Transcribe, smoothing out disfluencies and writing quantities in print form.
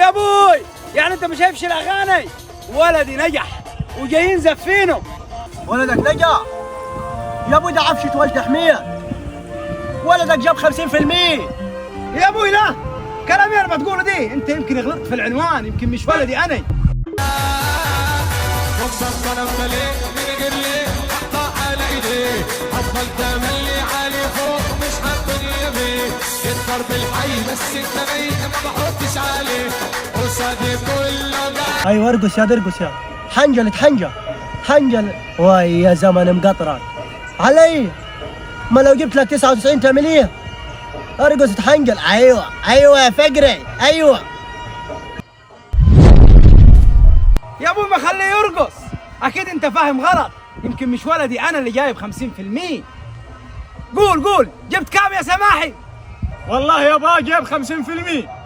يا ابوي يعني انت ما شايفش الاغاني؟ ولدي نجح وجايين زفينه. ولدك نجح يا ابوي، ده عفشة والد تحميه. ولدك جاب 50%. يا ابوي لا، كلامي انا بتقوله دي انت يمكن غلطت في العنوان، يمكن مش ولدي انا. ايوه ارقص يا ارقص يا حنجل حنجل حنجل. واي يا زمن مقطرك علي، ما لو جبت لك 99 تعمل ايه؟ ارقص تحنجل. ايوه ايوه يا فقري ايوه. يا ابوي ما خليه يرقص، اكيد انت فاهم غلط، يمكن مش ولدي انا اللي جايب 50%. قول جبت كام يا سماحي؟ والله يابا جاب 50%.